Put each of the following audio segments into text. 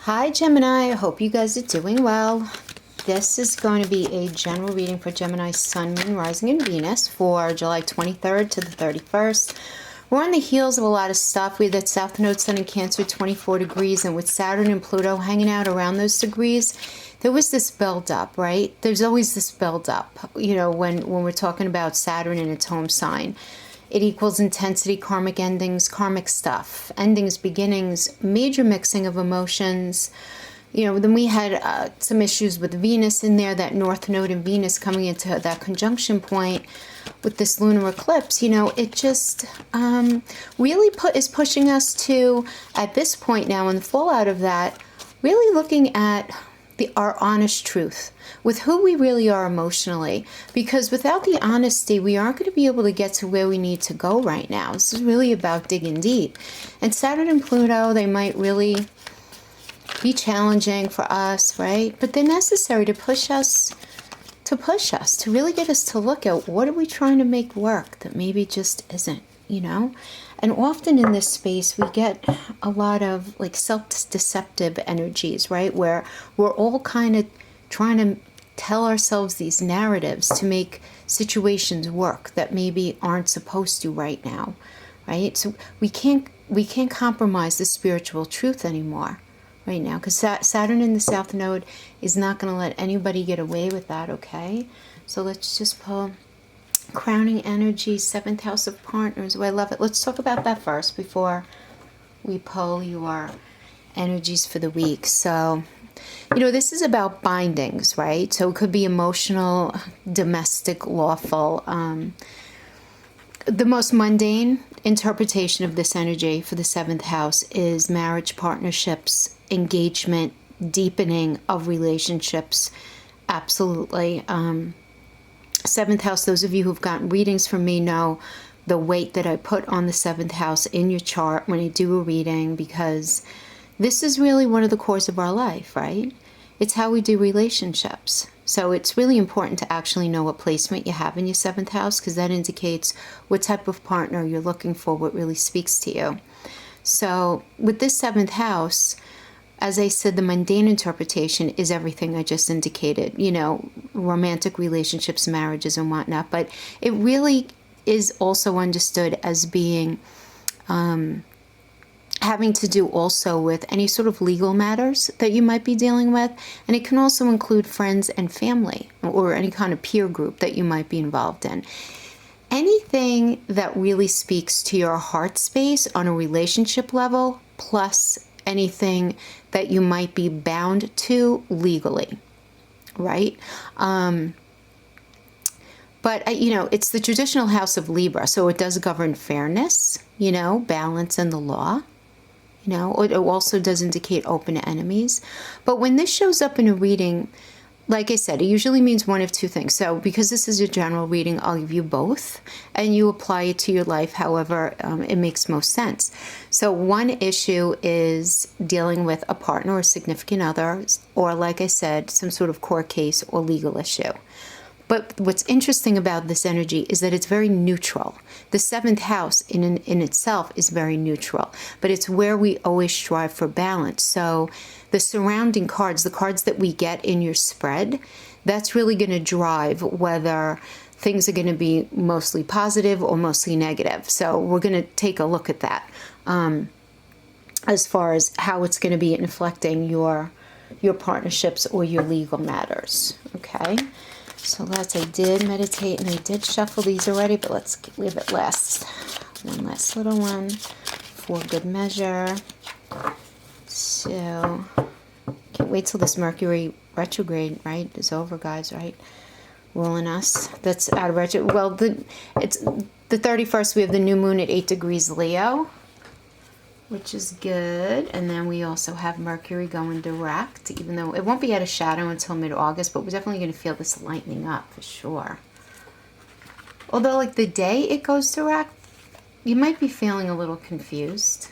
Hi Gemini, I hope you guys are doing well. This is going to be a general reading for Gemini Sun, Moon, Rising, and Venus for July 23rd to the 31st. We're on the heels of a lot of stuff. We had that South Node Sun in Cancer, 24 degrees, and with Saturn and Pluto hanging out around those degrees, there was this build-up, right? There's always this build-up, you know, when we're talking about Saturn in its home sign. It equals intensity, karmic endings, karmic stuff, endings, beginnings, major mixing of emotions. You know, then we had some issues with Venus in there, that North Node and Venus coming into that conjunction point with this lunar eclipse. You know, it just really is pushing us to, at this point now, in the fallout of that, really looking at our honest truth with who we really are emotionally, because without the honesty we aren't going to be able to get to where we need to go right now. This is really about digging deep, and Saturn and Pluto, they might really be challenging for us, right? But they're necessary to push us, to really get us to look at what are we trying to make work that maybe just isn't, you know. And often in this space, we get a lot of like self-deceptive energies, right? Where we're all kind of trying to tell ourselves these narratives to make situations work that maybe aren't supposed to right now, right? So we can't compromise the spiritual truth anymore right now, because Saturn in the South Node is not going to let anybody get away with that, okay? So let's just pull crowning energy, 7th house of partners. Oh, I love it. Let's talk about that first before we pull your energies for the week. So, you know, this is about bindings, right? So it could be emotional, domestic, lawful. The most mundane interpretation of this energy for the 7th house is marriage, partnerships, engagement, deepening of relationships. Absolutely. 7th house, those of you who've gotten readings from me know the weight that I put on the 7th house in your chart when I do a reading, because this is really one of the cores of our life, right? It's how we do relationships. So it's really important to actually know what placement you have in your 7th house, because that indicates what type of partner you're looking for, what really speaks to you. So with this 7th house, as I said, the mundane interpretation is everything I just indicated, you know, romantic relationships, marriages, and whatnot. But it really is also understood as being having to do also with any sort of legal matters that you might be dealing with. And it can also include friends and family, or any kind of peer group that you might be involved in. Anything that really speaks to your heart space on a relationship level, plus anything that you might be bound to legally, right? But, you know, it's the traditional house of Libra, so it does govern fairness, you know, balance and the law. You know, it also does indicate open enemies. But when this shows up in a reading, like I said, it usually means one of two things. So because this is a general reading, I'll give you both, and you apply it to your life however it makes most sense. So one issue is dealing with a partner or significant other, or like I said, some sort of court case or legal issue. But what's interesting about this energy is that it's very neutral. The 7th house in itself is very neutral, but it's where we always strive for balance. So the surrounding cards, the cards that we get in your spread, that's really going to drive whether things are going to be mostly positive or mostly negative. So we're going to take a look at that as far as how it's going to be inflecting your partnerships or your legal matters, okay? So I did meditate and I did shuffle these already, but let's leave it last. One last little one for good measure. So, can't wait till this Mercury retrograde, right, is over, guys, right? Ruling us. That's out of retrograde. Well, it's the 31st, we have the new moon at 8 degrees Leo, which is good. And then we also have Mercury going direct, even though it won't be out of shadow until mid-August, but we're definitely going to feel this lightening up for sure. Although, like, the day it goes direct, you might be feeling a little confused,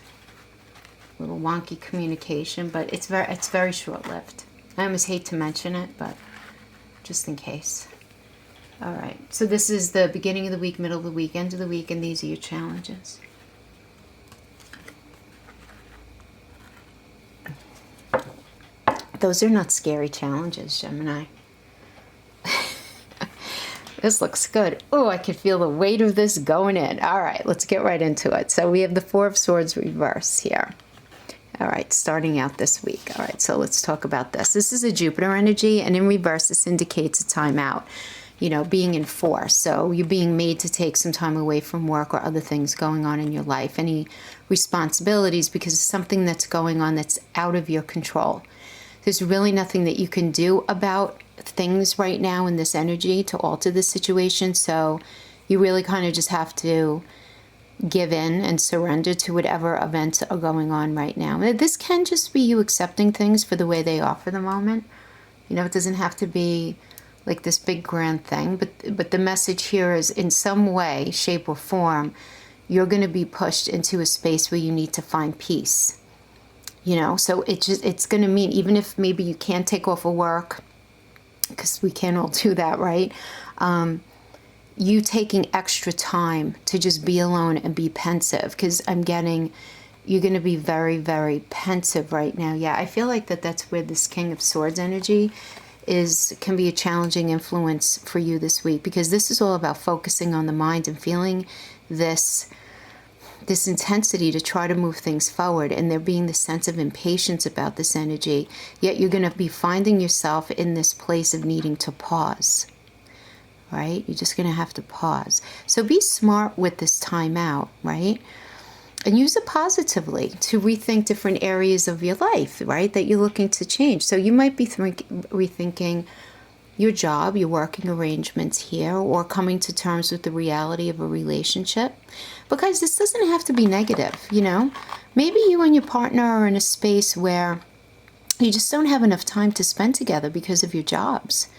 a little wonky communication, but it's very short-lived. I almost hate to mention it, but just in case. All right, so this is the beginning of the week, middle of the week, end of the week, and these are your challenges. Those are not scary challenges, Gemini. This looks good. Oh, I can feel the weight of this going in. All right, let's get right into it. So we have the Four of Swords reverse here. All right, starting out this week. All right, so let's talk about this. This is a Jupiter energy, and in reverse, this indicates a time out, you know, being in force. So you're being made to take some time away from work or other things going on in your life, any responsibilities, because it's something that's going on that's out of your control. There's really nothing that you can do about things right now in this energy to alter the situation. So you really kind of just have to give in and surrender to whatever events are going on right now. This can just be you accepting things for the way they are for the moment. You know, it doesn't have to be like this big grand thing, but the message here is in some way, shape or form, you're going to be pushed into a space where you need to find peace. You know, so it's going to mean, even if maybe you can't take off of work, because we can't all do that, right? You taking extra time to just be alone and be pensive, because I'm getting you're going to be very, very pensive right now. Yeah, I feel like that's where this King of Swords energy can be a challenging influence for you this week, because this is all about focusing on the mind and feeling this intensity to try to move things forward, and there being the sense of impatience about this energy, yet you're going to be finding yourself in this place of needing to pause, right? You're just going to have to pause. So be smart with this time out, right? And use it positively to rethink different areas of your life, right, that you're looking to change. So you might be rethinking your job, your working arrangements here, or coming to terms with the reality of a relationship. Because this doesn't have to be negative, you know. Maybe you and your partner are in a space where you just don't have enough time to spend together because of your jobs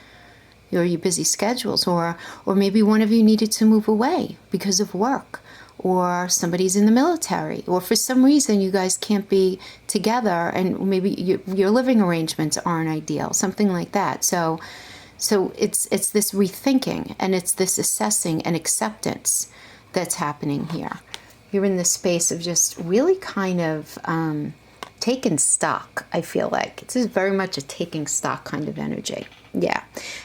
or your busy schedules, or maybe one of you needed to move away because of work, or somebody's in the military, or for some reason you guys can't be together, and maybe your living arrangements aren't ideal, something like that. So it's this rethinking, and it's this assessing and acceptance that's happening here. You're in this space of just really kind of taking stock, I feel like. This is very much a taking stock kind of energy. Yeah.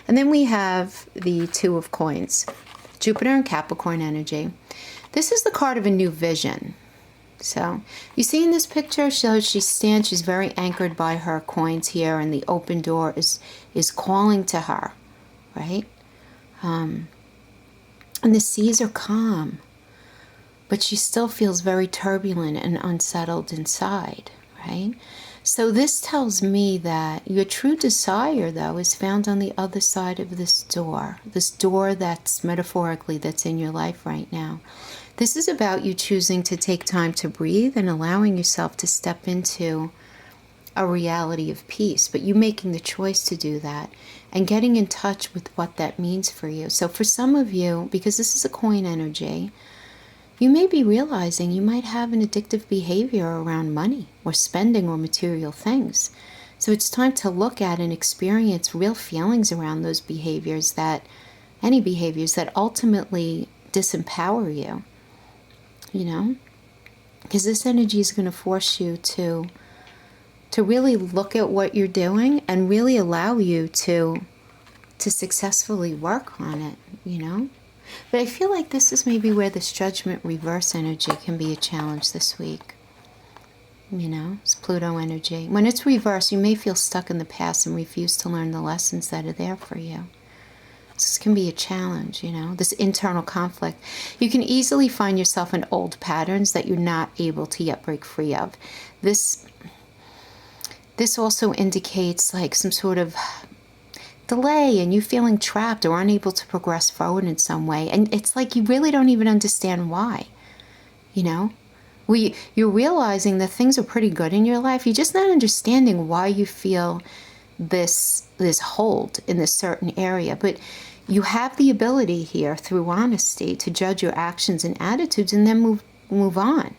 And then we have the Two of Coins, Jupiter and Capricorn energy. This is the card of a new vision. So you see in this picture, she stands, she's very anchored by her coins here, and the open door is calling to her, right? And the seas are calm, but she still feels very turbulent and unsettled inside, right? So this tells me that your true desire, though, is found on the other side of this door that's metaphorically that's in your life right now. This is about you choosing to take time to breathe and allowing yourself to step into a reality of peace, but you making the choice to do that and getting in touch with what that means for you. So for some of you, because this is a coin energy, you may be realizing you might have an addictive behavior around money or spending or material things. So it's time to look at and experience real feelings around those behaviors, any behaviors that ultimately disempower you, you know? Because this energy is going to force you to really look at what you're doing and really allow you to successfully work on it, you know? But I feel like this is maybe where this Judgment reverse energy can be a challenge this week. You know, it's Pluto energy. When it's reversed, you may feel stuck in the past and refuse to learn the lessons that are there for you. This can be a challenge, you know, this internal conflict. You can easily find yourself in old patterns that you're not able to yet break free of. This also indicates like some sort of delay and you feeling trapped or unable to progress forward in some way. And it's like you really don't even understand why, you know? You're realizing that things are pretty good in your life. You're just not understanding why you feel this hold in this certain area. But you have the ability here through honesty to judge your actions and attitudes and then move on,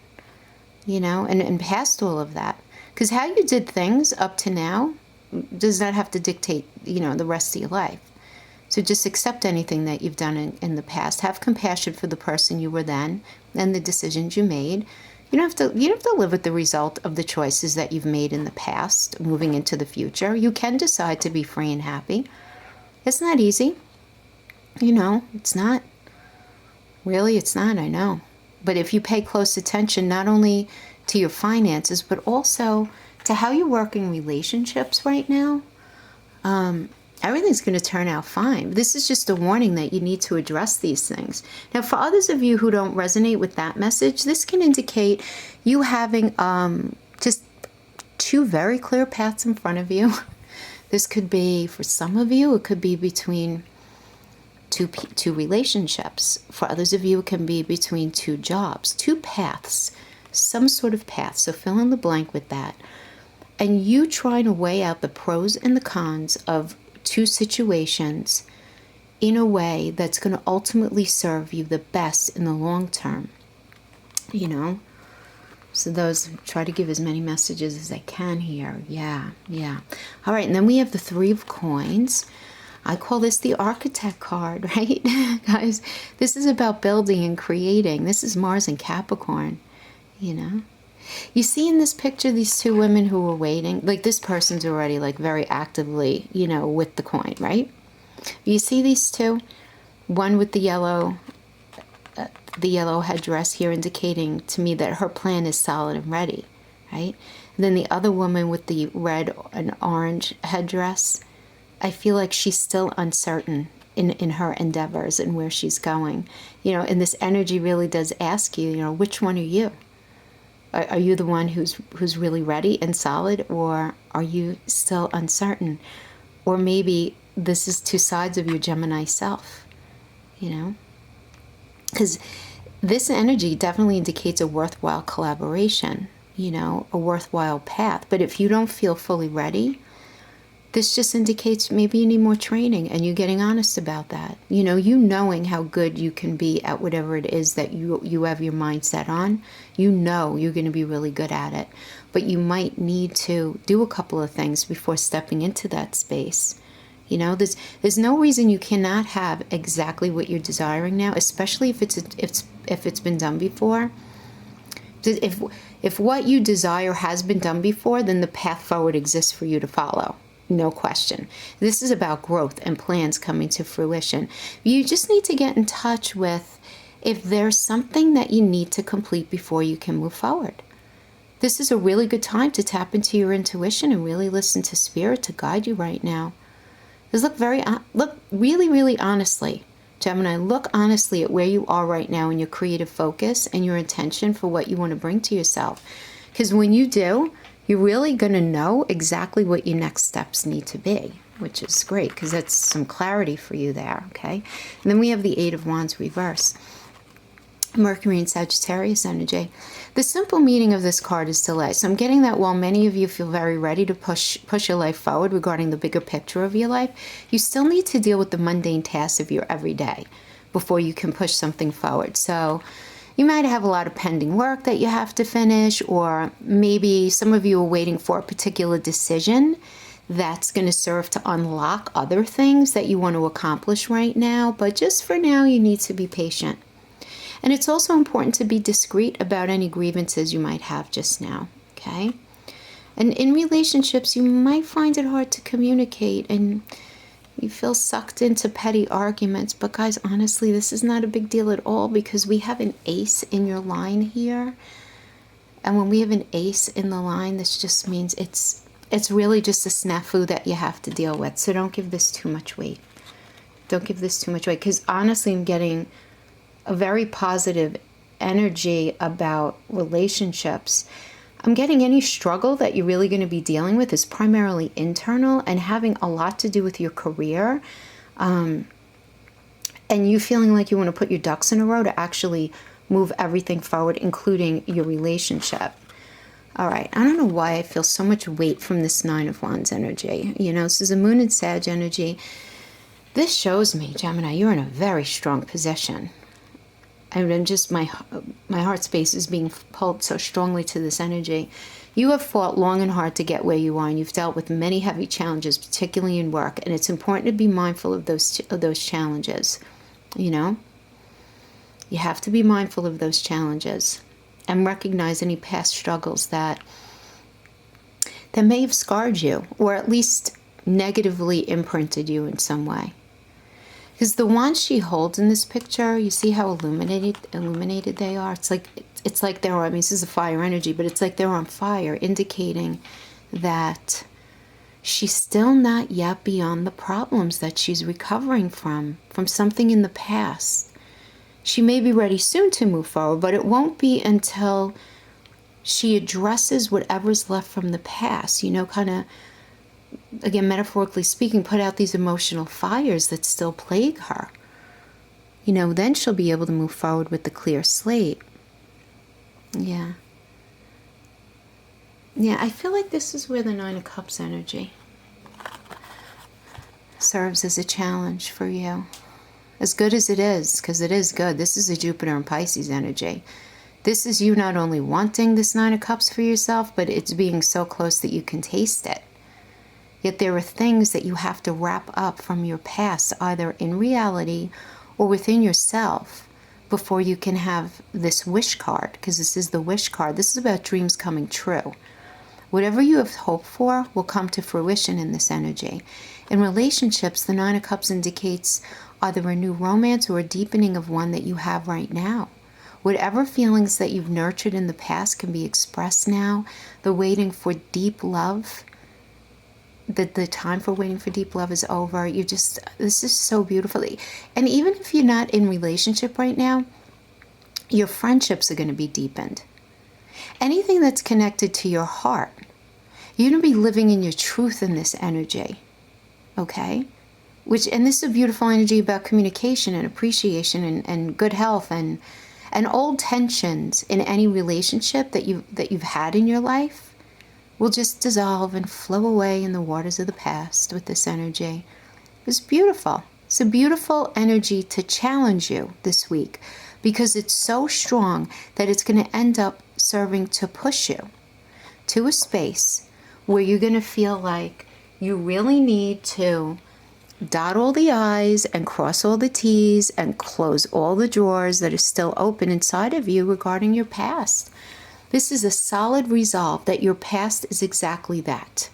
you know, and past all of that. Because how you did things up to now does not have to dictate, you know, the rest of your life. So just accept anything that you've done in the past. Have compassion for the person you were then and the decisions you made. You don't have to live with the result of the choices that you've made in the past, moving into the future. You can decide to be free and happy. It's not easy. It's not. Really, it's not, I know. But if you pay close attention, not only to your finances, but also to how you're working relationships right now, everything's going to turn out fine. This is just a warning that you need to address these things. Now, for others of you who don't resonate with that message, this can indicate you having just two very clear paths in front of you. This could be, for some of you, it could be between two relationships. For others of you, it can be between two jobs, two paths, some sort of path. So fill in the blank with that. And you trying to weigh out the pros and the cons of two situations in a way that's going to ultimately serve you the best in the long term. So those, try to give as many messages as I can here. Yeah. All right, and then we have the Three of Coins. I call this the architect card, right? Guys, this is about building and creating. This is Mars and Capricorn, You see in this picture these two women who were waiting, like this person's already like very actively, with the coin, right? You see these two, one with the yellow headdress here, indicating to me that her plan is solid and ready, right? And then the other woman with the red and orange headdress, I feel like she's still uncertain in her endeavors and where she's going. And this energy really does ask you, which one are you? Are you the one who's really ready and solid, or are you still uncertain? Or maybe this is two sides of your Gemini self, Because this energy definitely indicates a worthwhile collaboration, a worthwhile path. But if you don't feel fully ready, this just indicates maybe you need more training, and you getting honest about that. You knowing how good you can be at whatever it is that you have your mind set on. You're going to be really good at it. But you might need to do a couple of things before stepping into that space. There's no reason you cannot have exactly what you're desiring now, especially if it's been done before. If what you desire has been done before, then the path forward exists for you to follow. No question. This is about growth and plans coming to fruition. You just need to get in touch with if there's something that you need to complete before you can move forward. This is a really good time to tap into your intuition and really listen to Spirit to guide you right now. Just look really, really honestly, Gemini, look honestly at where you are right now in your creative focus and your intention for what you want to bring to yourself. Because when you do, you're really going to know exactly what your next steps need to be, which is great because that's some clarity for you there, okay? And then we have the Eight of Wands reverse. Mercury and Sagittarius energy. The simple meaning of this card is delay. So I'm getting that while many of you feel very ready to push your life forward regarding the bigger picture of your life, you still need to deal with the mundane tasks of your everyday before you can push something forward. So you might have a lot of pending work that you have to finish, or maybe some of you are waiting for a particular decision that's going to serve to unlock other things that you want to accomplish right now. But just for now, you need to be patient. And it's also important to be discreet about any grievances you might have just now, okay? And in relationships, you might find it hard to communicate and you feel sucked into petty arguments. But guys, honestly, this is not a big deal at all because we have an ace in your line here. And when we have an ace in the line, this just means it's really just a snafu that you have to deal with. So don't give this too much weight. Don't give this too much weight, because honestly, I'm getting a very positive energy about relationships. I'm getting any struggle that you're really going to be dealing with is primarily internal and having a lot to do with your career. And you feeling like you want to put your ducks in a row to actually move everything forward, including your relationship. All right, I don't know why I feel so much weight from this Nine of Wands energy. This is a Moon and Sag energy. This shows me, Gemini, you're in a very strong position. And just my heart space is being pulled so strongly to this energy. You have fought long and hard to get where you are, and you've dealt with many heavy challenges, particularly in work. And it's important to be mindful of those challenges. You have to be mindful of those challenges. and recognize any past struggles that may have scarred you, or at least negatively imprinted you in some way. Because the wands she holds in this picture, you see how illuminated they are? It's like they're, I mean, this is a fire energy, but it's like they're on fire, indicating that she's still not yet beyond the problems that she's recovering from something in the past. She may be ready soon to move forward, but it won't be until she addresses whatever's left from the past, you know, kind of, again, metaphorically speaking, put out these emotional fires that still plague her. You know, then she'll be able to move forward with the clear slate. Yeah. Yeah, I feel like this is where the Nine of Cups energy serves as a challenge for you. As good as it is, because it is good. This is a Jupiter and Pisces energy. This is you not only wanting this Nine of Cups for yourself, but it's being so close that you can taste it. Yet there are things that you have to wrap up from your past, either in reality or within yourself, before you can have this wish card, because this is the wish card. This is about dreams coming true. Whatever you have hoped for will come to fruition in this energy. In relationships, the Nine of Cups indicates either a new romance or a deepening of one that you have right now. Whatever feelings that you've nurtured in the past can be expressed now. The waiting for deep love, the time for waiting for deep love is over. This is so beautiful. And even if you're not in relationship right now, your friendships are going to be deepened. Anything that's connected to your heart, you're going to be living in your truth in this energy. Okay? And this is a beautiful energy about communication and appreciation and good health and old tensions in any relationship that you've had in your life will just dissolve and flow away in the waters of the past with this energy. It's beautiful. It's a beautiful energy to challenge you this week because it's so strong that it's going to end up serving to push you to a space where you're going to feel like you really need to dot all the I's and cross all the T's and close all the drawers that are still open inside of you regarding your past. This is a solid resolve that your past is exactly that.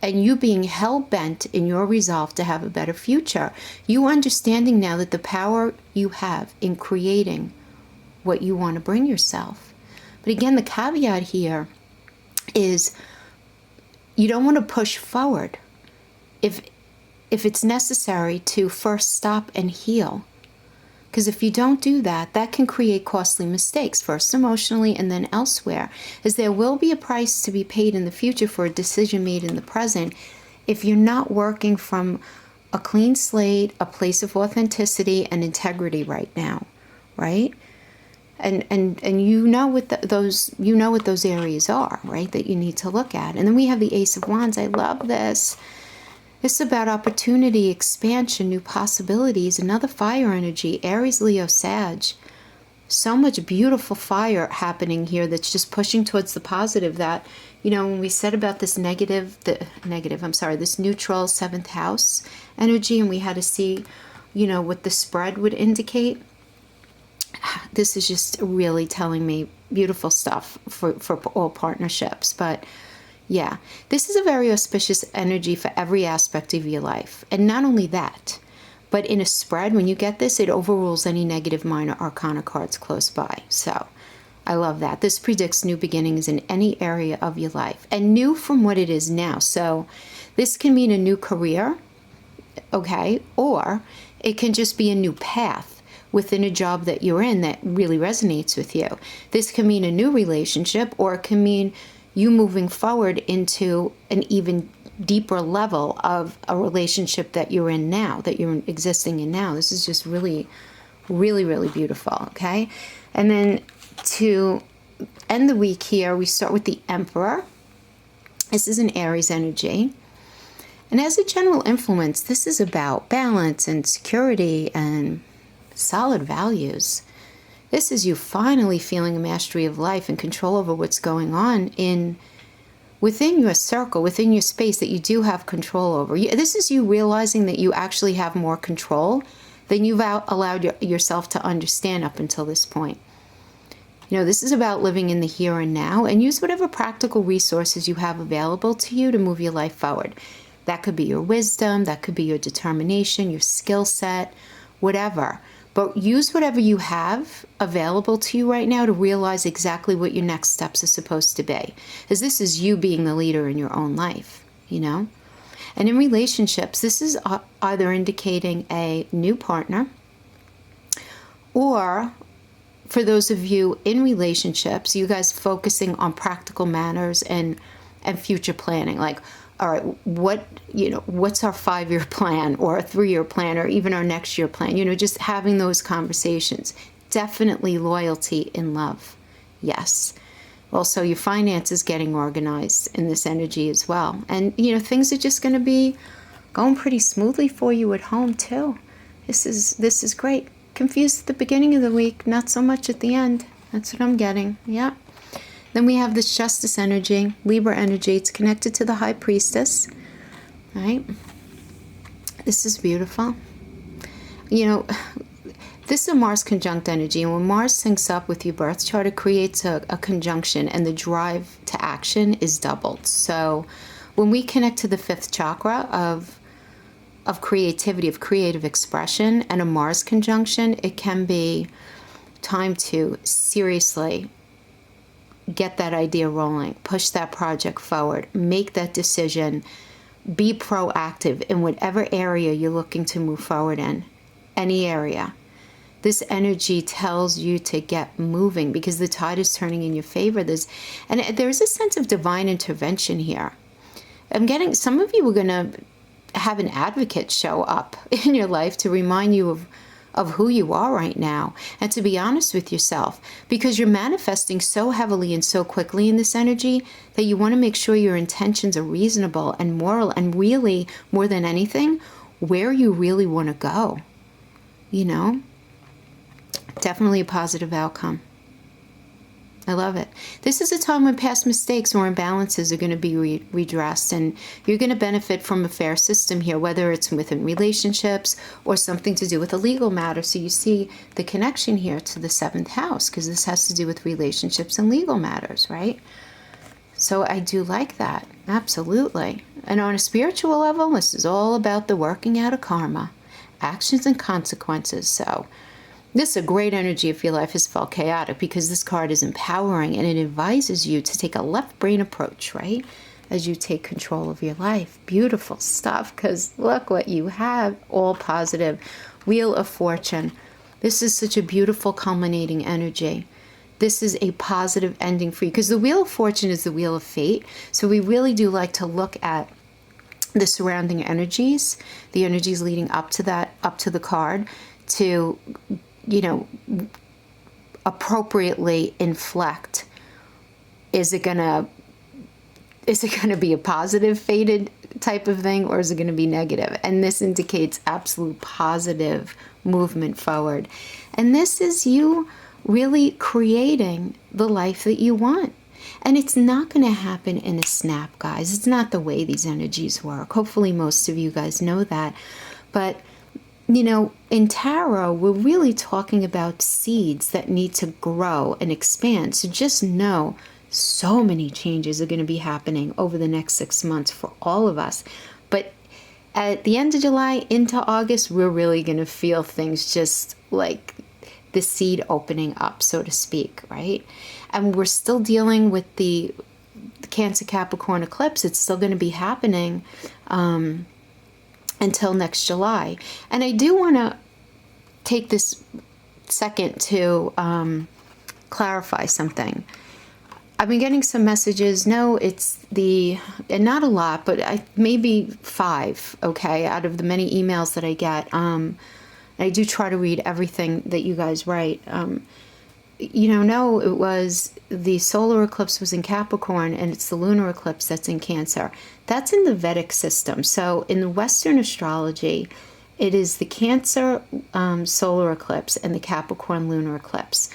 And you being hell-bent in your resolve to have a better future. You understanding now that the power you have in creating what you want to bring yourself. But again, the caveat here is you don't want to push forward if it's necessary to first stop and heal. Because if you don't do that, that can create costly mistakes, first emotionally and then elsewhere, as there will be a price to be paid in the future for a decision made in the present if you're not working from a clean slate, a place of authenticity and integrity right now, right? And you know what those areas are, right, that you need to look at. And then we have the Ace of Wands. I love this. It's about opportunity, expansion, new possibilities, another fire energy, Aries, Leo, Sag. So much beautiful fire happening here that's just pushing towards the positive that, you know, when we said about this this neutral seventh house energy, and we had to see, you know, what the spread would indicate. This is just really telling me beautiful stuff for all partnerships. But yeah, this is a very auspicious energy for every aspect of your life. And not only that, but in a spread, when you get this, it overrules any negative minor arcana cards close by. So I love that. This predicts new beginnings in any area of your life, and new from what it is now. So this can mean a new career, okay, or it can just be a new path within a job that you're in that really resonates with you. This can mean a new relationship, or it can mean you moving forward into an even deeper level of a relationship that you're in now, that you're existing in now. This is just really, really, really beautiful, okay? And then to end the week here, we start with the Emperor. This is an Aries energy. And as a general influence, this is about balance and security and solid values. This is you finally feeling a mastery of life and control over what's going on within your circle, within your space that you do have control over. This is you realizing that you actually have more control than you've allowed yourself to understand up until this point. This is about living in the here and now, and use whatever practical resources you have available to you to move your life forward. That could be your wisdom, that could be your determination, your skill set, whatever. But use whatever you have available to you right now to realize exactly what your next steps are supposed to be. Because this is you being the leader in your own life, And in relationships, this is either indicating a new partner, or for those of you in relationships, you guys focusing on practical matters and future planning. Like, all right, what's our 5-year plan or a 3-year plan or even our next year plan? Just having those conversations. Definitely loyalty in love. Yes. Also, your finances getting organized in this energy as well. And, things are just going to be going pretty smoothly for you at home too. This is great. Confused at the beginning of the week, not so much at the end. That's what I'm getting. Yeah. Then we have this justice energy, Libra energy. It's connected to the high priestess. Right? This is beautiful. This is a Mars conjunct energy. And when Mars syncs up with your birth chart, it creates a conjunction, and the drive to action is doubled. So when we connect to the 5th chakra of creativity, of creative expression, and a Mars conjunction, it can be time to seriously get that idea rolling, push that project forward, make that decision, be proactive in whatever area you're looking to move forward in, any area. This energy tells you to get moving because the tide is turning in your favor. There's a sense of divine intervention here. I'm getting, some of you are going to have an advocate show up in your life to remind you of who you are right now, and to be honest with yourself, because you're manifesting so heavily and so quickly in this energy that you want to make sure your intentions are reasonable and moral, and really, more than anything, where you really want to go. Definitely a positive outcome. I love it. This is a time when past mistakes or imbalances are going to be redressed, and you're going to benefit from a fair system here, whether it's within relationships or something to do with a legal matter. So you see the connection here to the 7th house, because this has to do with relationships and legal matters, right? So I do like that. Absolutely. And on a spiritual level, this is all about the working out of karma, actions and consequences. So this is a great energy if your life has felt chaotic, because this card is empowering, and it advises you to take a left brain approach, right? As you take control of your life. Beautiful stuff, because look what you have, all positive. Wheel of Fortune. This is such a beautiful culminating energy. This is a positive ending for you, because the Wheel of Fortune is the Wheel of Fate. So we really do like to look at the surrounding energies, the energies leading up to that, up to the card, to appropriately inflect. Is it gonna be a positive fated type of thing, or is it gonna be negative? And this indicates absolute positive movement forward. And this is you really creating the life that you want. And it's not going to happen in a snap, guys. It's not the way these energies work. Hopefully most of you guys know that. But in tarot, we're really talking about seeds that need to grow and expand. So just know so many changes are going to be happening over the next 6 months for all of us. But at the end of July into August, we're really going to feel things just like the seed opening up, so to speak, right? And we're still dealing with the Cancer Capricorn eclipse. It's still going to be happening until next July. And I do want to take this second to clarify something. I've been getting some messages. No, it's and not a lot, but maybe 5, okay, out of the many emails that I get. I do try to read everything that you guys write. No, it was the solar eclipse was in Capricorn, and it's the lunar eclipse that's in Cancer. That's in the Vedic system. So in Western astrology, it is the Cancer solar eclipse and the Capricorn lunar eclipse.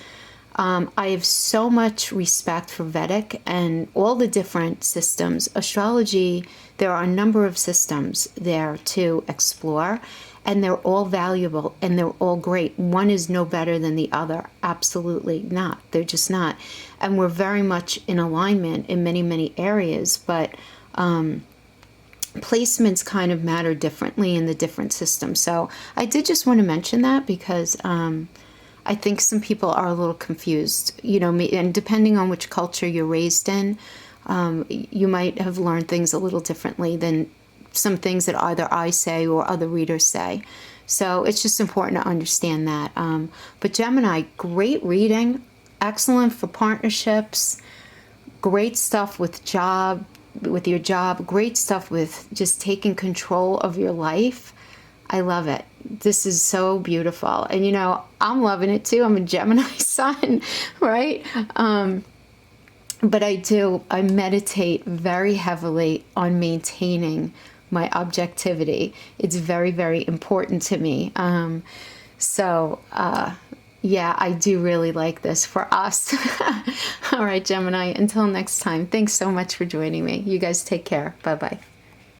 I have so much respect for Vedic and all the different systems. Astrology, there are a number of systems there to explore, and they're all valuable and they're all great. One is no better than the other. Absolutely not. They're just not. And we're very much in alignment in many, many areas, but placements kind of matter differently in the different systems. So I did just want to mention that because I think some people are a little confused, you know, and depending on which culture you're raised in, you might have learned things a little differently than some things that either I say or other readers say. So it's just important to understand that. But Gemini, great reading, excellent for partnerships, great stuff with your job, great stuff with just taking control of your life. I love it. This is so beautiful. And you know, I'm loving it too. I'm a Gemini sun, right? But I meditate very heavily on maintaining my objectivity. It's very, very important to me. Yeah, I do really like this for us. All right, Gemini, until next time, thanks so much for joining me. You guys take care. Bye-bye.